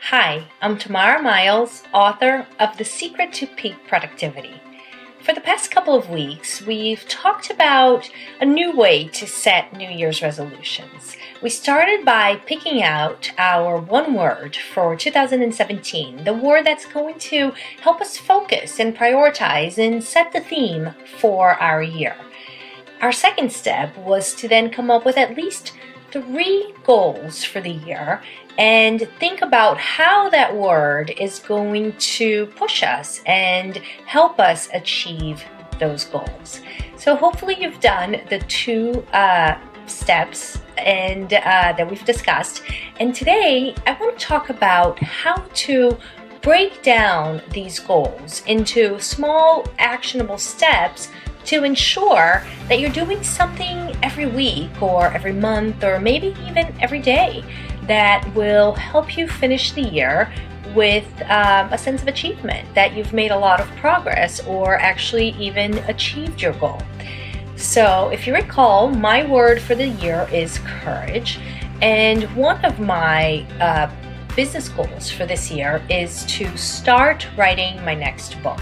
Hi, I'm Tamara Miles, author of The Secret to Peak Productivity. For the past couple of weeks, we've talked about a new way to set New Year's resolutions. We started by picking out our one word for 2017, the word that's going to help us focus and prioritize and set the theme for our year. Our second step was to then come up with at least 3 goals for the year and think about how that word is going to push us and help us achieve those goals. So hopefully you've done the 2 steps and that we've discussed. And today I want to talk about how to break down these goals into small actionable steps to ensure that you're doing something every week or every month or maybe even every day that will help you finish the year with a sense of achievement, that you've made a lot of progress or actually even achieved your goal. So if you recall, my word for the year is courage, and one of my business goals for this year is to start writing my next book.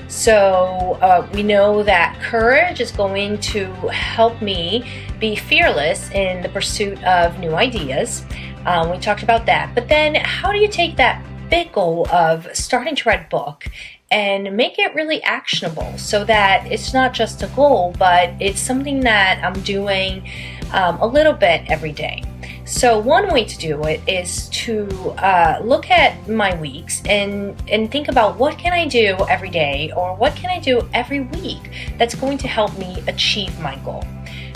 So we know that courage is going to help me be fearless in the pursuit of new ideas. We talked about that. But then how do you take that big goal of starting to write a book and make it really actionable so that it's not just a goal, but it's something that I'm doing a little bit every day? So one way to do it is to look at my weeks and think about what can I do every day or what can I do every week that's going to help me achieve my goal.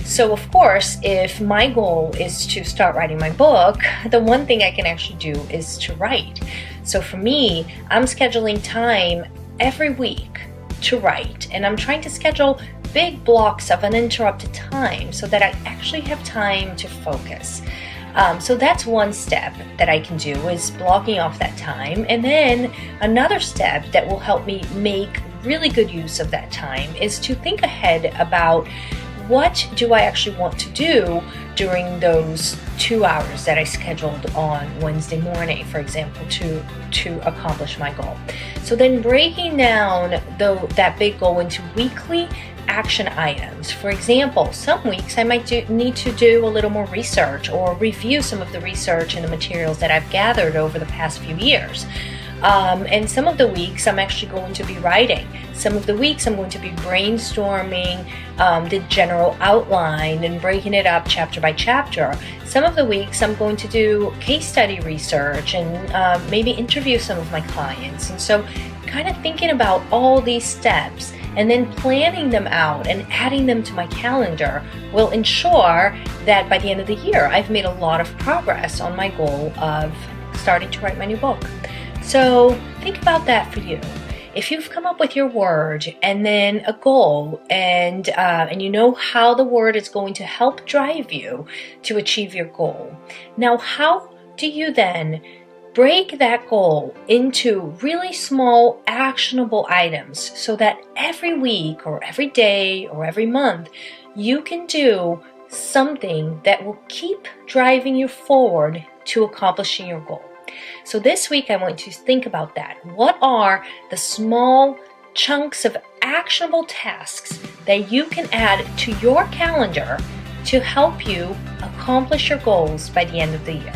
So of course, if my goal is to start writing my book, the one thing I can actually do is to write. So for me, I'm scheduling time every week to write, and I'm trying to schedule big blocks of uninterrupted time so that I actually have time to focus. So that's one step that I can do, is blocking off that time. And then another step that will help me make really good use of that time is to think ahead about what do I actually want to do during those 2 hours that I scheduled on Wednesday morning, for example, to accomplish my goal. So then breaking down that big goal into weekly action items. For example, some weeks I might need to do a little more research or review some of the research and the materials that I've gathered over the past few years. And some of the weeks I'm actually going to be writing. Some of the weeks I'm going to be brainstorming the general outline and breaking it up chapter by chapter. Some of the weeks I'm going to do case study research and maybe interview some of my clients. And so kind of thinking about all these steps and then planning them out and adding them to my calendar will ensure that by the end of the year I've made a lot of progress on my goal of starting to write my new book. So think about that for you. If you've come up with your word and then a goal and you know how the word is going to help drive you to achieve your goal, now how do you then break that goal into really small actionable items so that every week or every day or every month you can do something that will keep driving you forward to accomplishing your goal? So this week I want you to think about that. What are the small chunks of actionable tasks that you can add to your calendar to help you accomplish your goals by the end of the year?